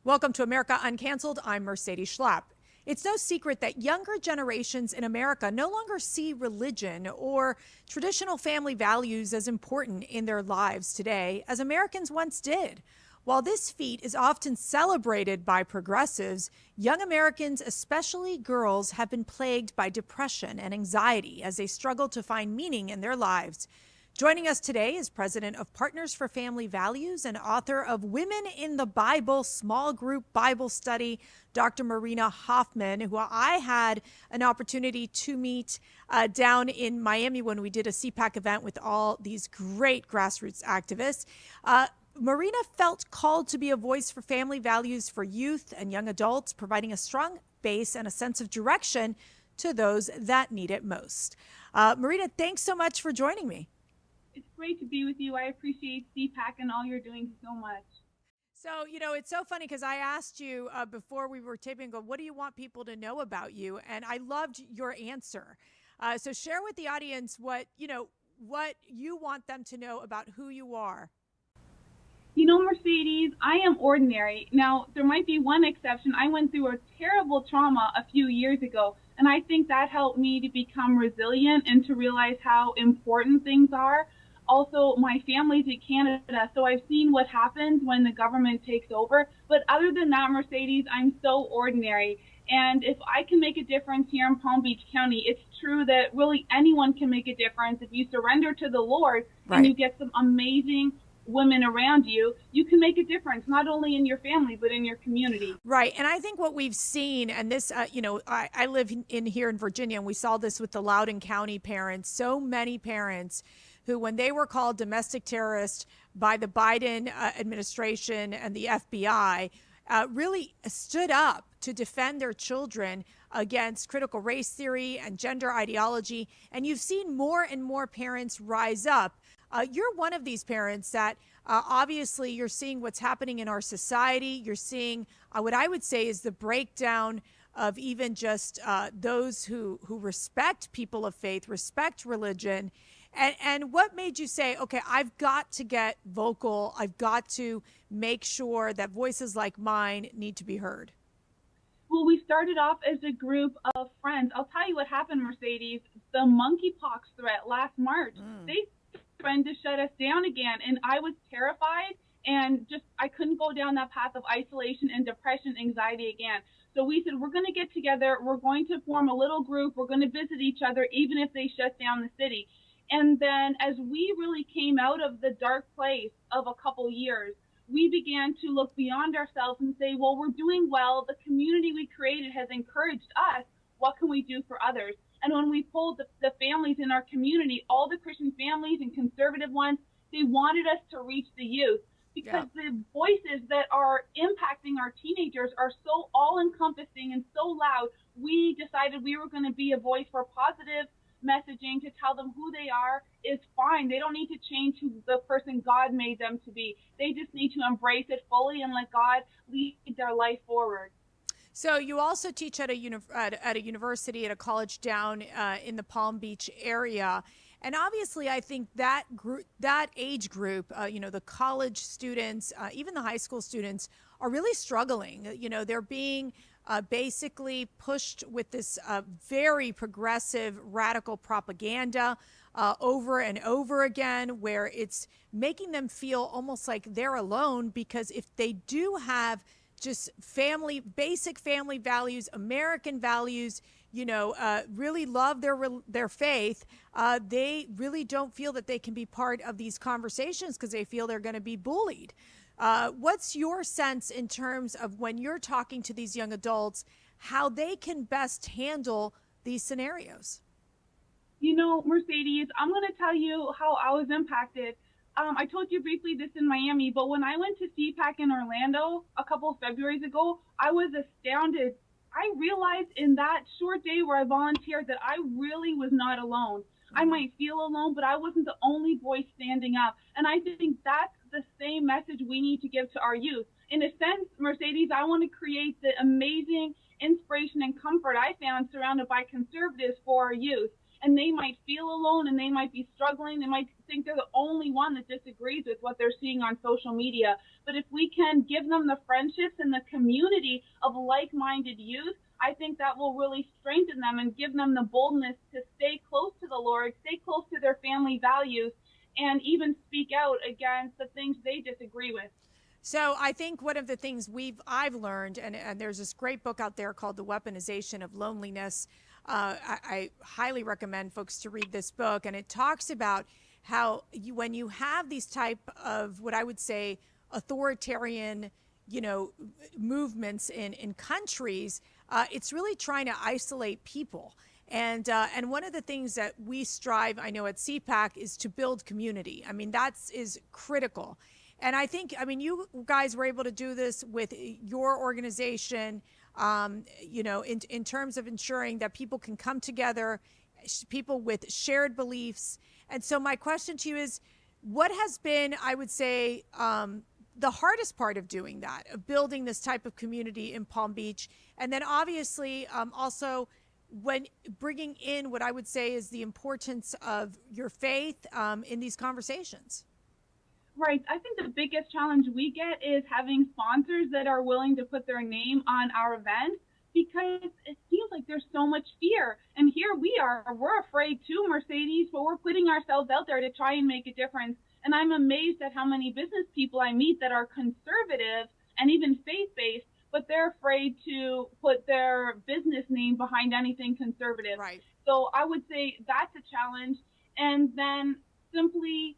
Welcome to America Uncanceled. I'm Mercedes Schlapp. It's no secret that younger generations in America no longer see religion or traditional family values as important in their lives today as Americans once did. While this feat is often celebrated by progressives, young Americans, especially girls, have been plagued by depression and anxiety as they struggle to find meaning in their lives. Joining us today is president of Partners for Family Values and author of Women in the Bible Small Group Bible Study, Dr. Marina Hofman, who I had an opportunity to meet down in Miami when we did a CPAC event with all these great grassroots activists. Marina felt called to be a voice for family values for youth and young adults, providing a strong base and a sense of direction to those that need it most. Marina, thanks so much for joining me. It's great to be with you. I appreciate CPAC and all you're doing so much. So, it's so funny because I asked you before we were taping, what do you want people to know about you? And I loved your answer. So share with the audience what you want them to know about who you are. Mercedes, I am ordinary. Now, there might be one exception. I went through a terrible trauma a few years ago, and I think that helped me to become resilient and to realize how important things are. Also, my family's in Canada, so I've seen what happens when the government takes over. But other than that, Mercedes, I'm so ordinary. And if I can make a difference here in Palm Beach County, it's true that really anyone can make a difference. If you surrender to the Lord and you get some amazing women around you, you can make a difference, not only in your family, but in your community. Right. And I think what we've seen, and this, I live in here in Virginia, and we saw this with the Loudoun County parents, so many parents who, when they were called domestic terrorists by the Biden administration and the FBI, really stood up to defend their children against critical race theory and gender ideology. And you've seen more and more parents rise up. You're one of these parents that obviously you're seeing what's happening in our society. You're seeing what I would say is the breakdown of even just those who respect people of faith, respect religion. And what made you say, okay, I've got to get vocal. I've got to make sure that voices like mine need to be heard? Well, we started off as a group of friends. I'll tell you what happened, Mercedes. The monkeypox threat last March, they threatened to shut us down again. And I was terrified and I couldn't go down that path of isolation and depression, anxiety again. So we said, we're going to get together. We're going to form a little group. We're going to visit each other, even if they shut down the city. And then as we really came out of the dark place of a couple years, we began to look beyond ourselves and say, well, we're doing well. The community we created has encouraged us. What can we do for others? And when we polled the families in our community, all the Christian families and conservative ones, they wanted us to reach the youth because the voices that are impacting our teenagers are so all-encompassing and so loud. We decided we were going to be a voice for positive messaging, to tell them who they are is fine. They don't need to change who the person God made them to be. They just need to embrace it fully and let God lead their life forward. So you also teach at a university, at a college down in the Palm Beach area. And obviously, I think that age group, the college students, even the high school students, are really struggling. They're being basically pushed with this very progressive, radical propaganda over and over again, where it's making them feel almost like they're alone, because if they do have just basic family values, American values, really love their faith, they really don't feel that they can be part of these conversations because they feel they're going to be bullied. What's your sense in terms of when you're talking to these young adults, how they can best handle these scenarios? Mercedes, I'm going to tell you how I was impacted. I told you briefly this in Miami, but when I went to CPAC in Orlando a couple of Februaries ago, I was astounded. I realized in that short day where I volunteered that I really was not alone. I might feel alone, but I wasn't the only voice standing up. And I think that's the same message we need to give to our youth. In a sense, Mercedes, I want to create the amazing inspiration and comfort I found surrounded by conservatives for our youth. and they might feel alone and they might be struggling. They might think they're the only one that disagrees with what they're seeing on social media. But if we can give them the friendships and the community of like-minded youth, I think that will really strengthen them and give them the boldness to stay close to the Lord, stay close to their family values, and even speak out against the things they disagree with. So I think one of the things I've learned, and there's this great book out there called The Weaponization of Loneliness. I highly recommend folks to read this book, and it talks about how when you have these type of what I would say authoritarian, movements in countries, it's really trying to isolate people. And one of the things that we strive, I know at CPAC, is to build community. I mean, that is critical. And I think, you guys were able to do this with your organization, in terms of ensuring that people can come together, people with shared beliefs. And so my question to you is, what has been, I would say, the hardest part of doing that, of building this type of community in Palm Beach? And then obviously also when bringing in what I would say is the importance of your faith in these conversations. Right. I think the biggest challenge we get is having sponsors that are willing to put their name on our event, because it seems like there's so much fear. And here we're afraid too, Mercedes, but we're putting ourselves out there to try and make a difference. And I'm amazed at how many business people I meet that are conservative and even faith-based, but they're afraid to put their business name behind anything conservative. Right. So I would say that's a challenge. And then simply,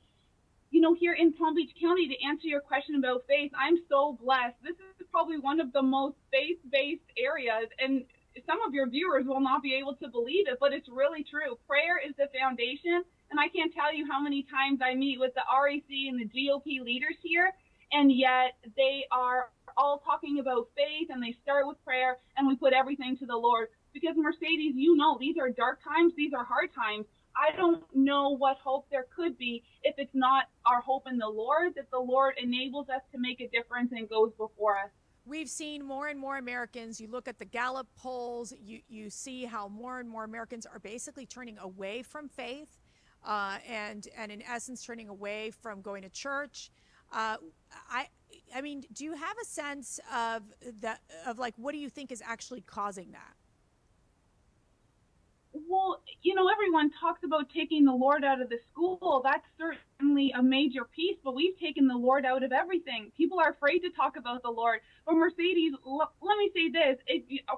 here in Palm Beach County, to answer your question about faith, I'm so blessed. This is probably one of the most faith-based areas, and some of your viewers will not be able to believe it, but it's really true. Prayer is the foundation, and I can't tell you how many times I meet with the RAC and the GOP leaders here, and yet they are all talking about faith, and they start with prayer, and we put everything to the Lord. Because, Mercedes, these are dark times, these are hard times. I don't know what hope there could be if it's not our hope in the Lord, that the Lord enables us to make a difference and goes before us. We've seen more and more Americans, you look at the Gallup polls, you see how more and more Americans are basically turning away from faith and in essence turning away from going to church. I mean, do you have a sense of what do you think is actually causing that? Well, everyone talks about taking the Lord out of the school. That's certainly a major piece, but we've taken the Lord out of everything. People are afraid to talk about the Lord. But Mercedes, let me say this.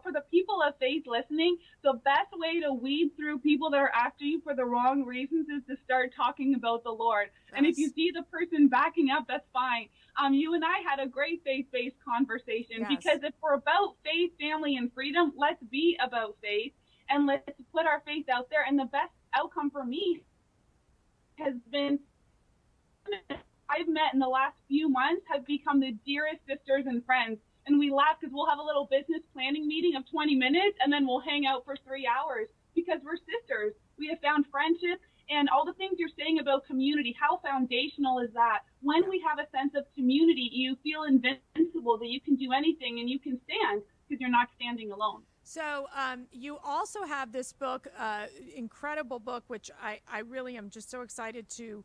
For the people of faith listening, the best way to weed through people that are after you for the wrong reasons is to start talking about the Lord. Yes. And if you see the person backing up, that's fine. You and I had a great faith-based conversation. Yes. Because if we're about faith, family, and freedom, let's be about faith. And let's put our faith out there. And the best outcome for me has been I've met in the last few months have become the dearest sisters and friends. And we laugh because we'll have a little business planning meeting of 20 minutes and then we'll hang out for 3 hours because we're sisters. We have found friendship, and all the things you're saying about community, how foundational is that? When we have a sense of community, you feel invincible, that you can do anything and you can stand because you're not standing alone. So you also have this book, incredible book, which I really am just so excited to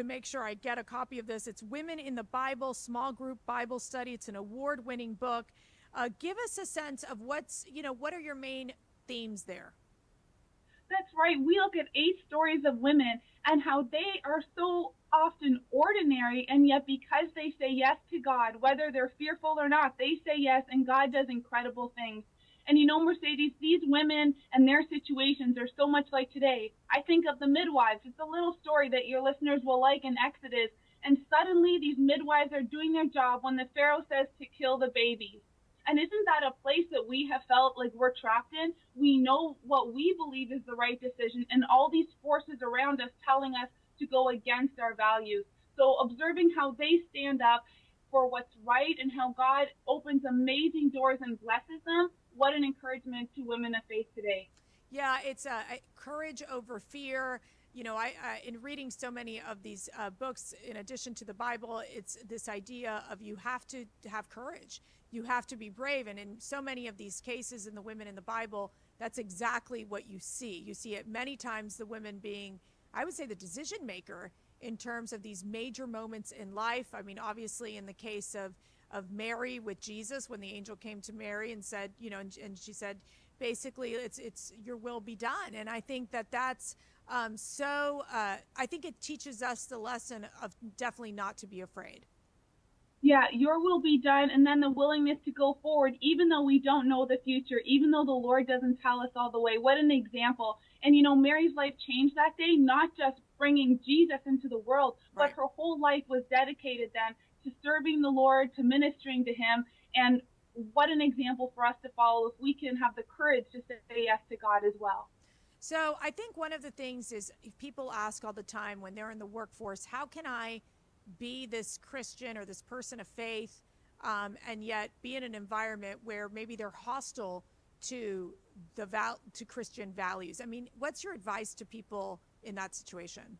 make sure I get a copy of this. It's Women in the Bible, Small Group Bible Study. It's an award-winning book. Give us a sense of what are your main themes there? That's right. We look at 8 stories of women and how they are so often ordinary, and yet because they say yes to God, whether they're fearful or not, they say yes, and God does incredible things. And Mercedes, these women and their situations are so much like today. I think of the midwives. It's a little story that your listeners will like in Exodus. And suddenly these midwives are doing their job when the Pharaoh says to kill the babies. And isn't that a place that we have felt like we're trapped in? We know what we believe is the right decision, and all these forces around us telling us to go against our values. So observing how they stand up for what's right and how God opens amazing doors and blesses them, what an encouragement to women of faith today. Yeah, it's courage over fear. I in reading so many of these books, in addition to the Bible, it's this idea of you have to have courage. You have to be brave. And in so many of these cases in the women in the Bible, that's exactly what you see. You see it many times, the women being, I would say, the decision maker in terms of these major moments in life. I mean, obviously, in the case of Mary with Jesus, when the angel came to Mary and said, and she said, basically, it's your will be done. And I think that's I think it teaches us the lesson of definitely not to be afraid. Yeah, your will be done, and then the willingness to go forward, even though we don't know the future, even though the Lord doesn't tell us all the way. What an example. And Mary's life changed that day, not just bringing Jesus into the world, Right. but her whole life was dedicated then to serving the Lord, to ministering to him. And what an example for us to follow if we can have the courage to say yes to God as well. So I think one of the things is people ask all the time when they're in the workforce, how can I be this Christian or this person of faith, and yet be in an environment where maybe they're hostile to to Christian values? I mean, what's your advice to people in that situation?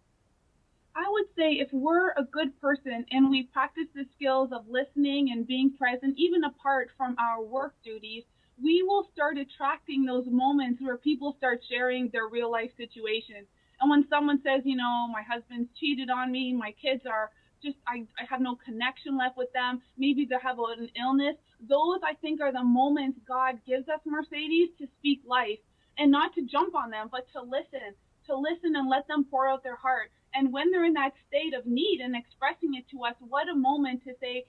I would say if we're a good person and we practice the skills of listening and being present, even apart from our work duties, we will start attracting those moments where people start sharing their real life situations. And when someone says, my husband's cheated on me, my kids are just, I have no connection left with them, maybe they have an illness, those I think are the moments God gives us, Mercedes, to speak life and not to jump on them, but to listen and let them pour out their heart. And when they're in that state of need and expressing it to us, what a moment to say,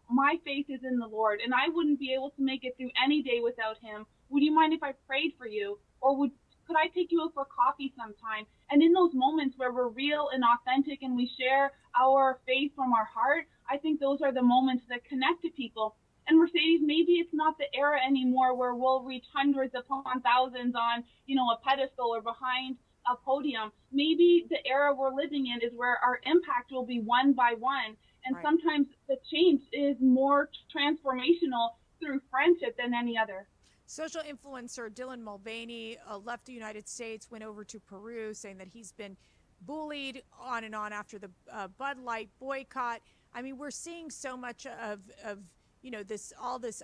my faith is in the Lord and I wouldn't be able to make it through any day without him. Would you mind if I prayed for you? Or could I take you out for coffee sometime? And in those moments where we're real and authentic and we share our faith from our heart, I think those are the moments that connect to people. And Mercedes, maybe it's not the era anymore where we'll reach hundreds upon thousands on, a pedestal or behind a podium. Maybe the era we're living in is where our impact will be one by one. And Right. sometimes the change is more transformational through friendship than any other. Social influencer Dylan Mulvaney left the United States, went over to Peru, saying that he's been bullied on and on after the Bud Light boycott. I mean, we're seeing so much of this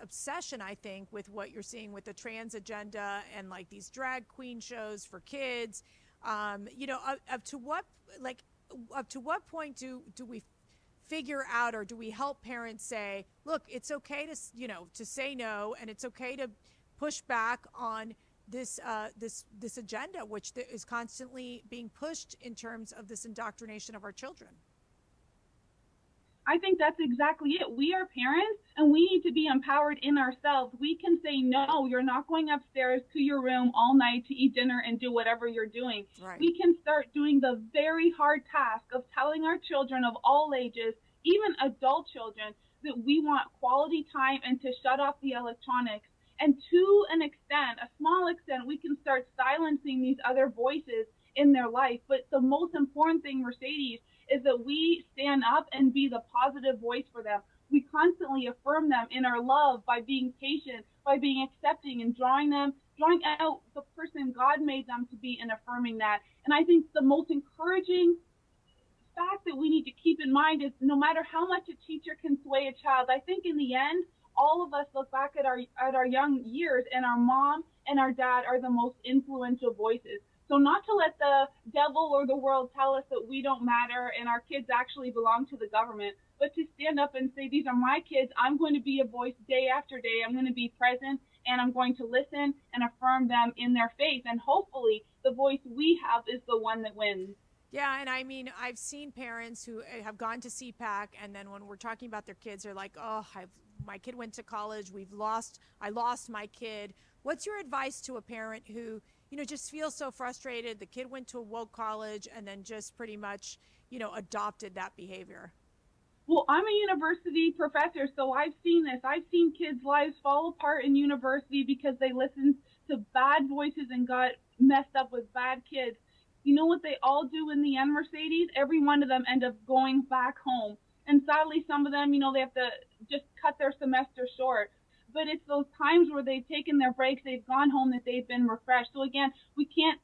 obsession, I think, with what you're seeing with the trans agenda and like these drag queen shows for kids. Up to what point do we figure out, or do we help parents say, look, it's okay to say no, and it's okay to push back on this agenda, which is constantly being pushed in terms of this indoctrination of our children? I think that's exactly it. We are parents and we need to be empowered in ourselves. We can say, no, you're not going upstairs to your room all night to eat dinner and do whatever you're doing. Right. We can start doing the very hard task of telling our children of all ages, even adult children, that we want quality time and to shut off the electronics. And to an extent, a small extent, we can start silencing these other voices in their life. But the most important thing, Mercedes, is that we stand up and be the positive voice for them. We constantly affirm them in our love by being patient, by being accepting and drawing out the person God made them to be and affirming that. And I think the most encouraging fact that we need to keep in mind is no matter how much a teacher can sway a child, I think in the end, all of us look back at our young years and our mom and our dad are the most influential voices. So not to let the devil or the world tell us that we don't matter and our kids actually belong to the government, but to stand up and say, these are my kids. I'm going to be a voice day after day. I'm going to be present and I'm going to listen and affirm them in their faith. And hopefully the voice we have is the one that wins. Yeah, and I mean, I've seen parents who have gone to CPAC, and then when we're talking about their kids, they're like, "Oh, my kid went to college. I lost my kid." What's your advice to a parent who, just feels so frustrated? The kid went to a woke college and then just pretty much, adopted that behavior. Well, I'm a university professor, so I've seen this. I've seen kids' lives fall apart in university because they listened to bad voices and got messed up with bad kids. You know what they all do in the end, Mercedes? Every one of them end up going back home. And sadly, some of them, they have to just cut their semester short. But it's those times where they've taken their breaks, they've gone home, that they've been refreshed. So again, we can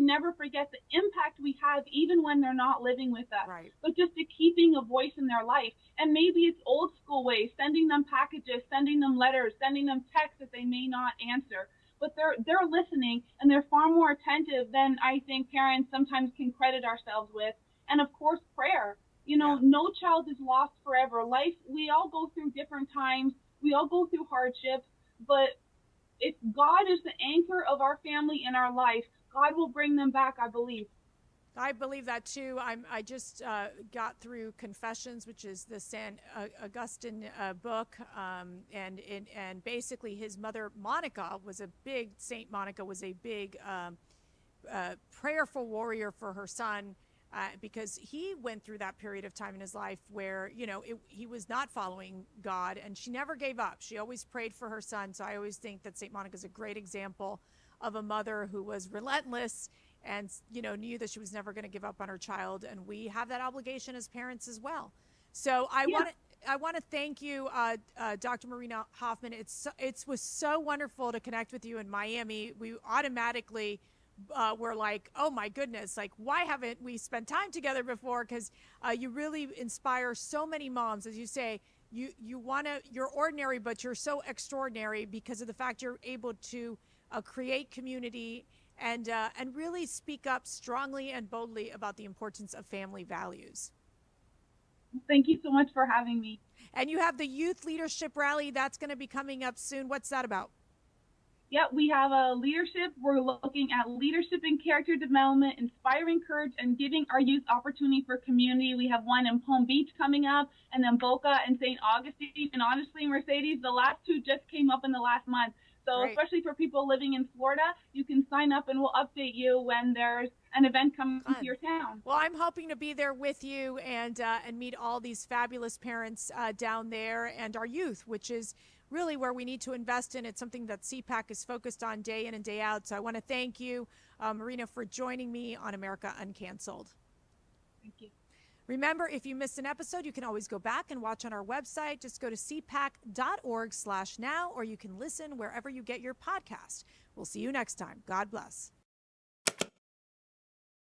never forget the impact we have even when they're not living with us. Right. But just to keeping a voice in their life. And maybe it's old school ways, sending them packages, sending them letters, sending them texts that they may not answer. but they're listening, and they're far more attentive than I think parents sometimes can credit ourselves with. And of course, prayer. You know, Yeah. no child is lost forever. Life, we all go through different times. We all go through hardships, but if God is the anchor of our family in our life, God will bring them back, I believe. I believe that too. I just got through Confessions, which is the San Augustine book, and basically his mother Monica was a big Saint Monica was a big prayerful warrior for her son. Because he went through that period of time in his life where, he was not following God, and she never gave up. She always prayed for her son. So I always think that St. Monica is a great example of a mother who was relentless and, knew that she was never going to give up on her child. And we have that obligation as parents as well. So I Yeah. want to thank you, Dr. Marina Hofman. It was so wonderful to connect with you in Miami. We automatically were like, oh my goodness, like why haven't we spent time together before? Because you really inspire so many moms, as you say. You're ordinary, but you're so extraordinary because of the fact you're able to create community and really speak up strongly and boldly about the importance of family values. Thank you so much for having me. And you have the youth leadership rally that's going to be coming up soon. What's that about? Yeah, we have a leadership. We're looking at leadership and character development, inspiring courage, and giving our youth opportunity for community. We have one in Palm Beach coming up, and then Boca and St. Augustine. And honestly, Mercedes, the last two just came up in the last month. So Great. especially for people living in Florida, you can sign up and we'll update you when there's an event coming to your town. Well, I'm hoping to be there with you and meet all these fabulous parents down there and our youth, which is really where we need to invest in. It's something that CPAC is focused on day in and day out. So I want to thank you, Marina, for joining me on America Uncanceled. Thank you. Remember, if you missed an episode, you can always go back and watch on our website. Just go to cpac.org/now, or you can listen wherever you get your podcast. We'll see you next time. God bless.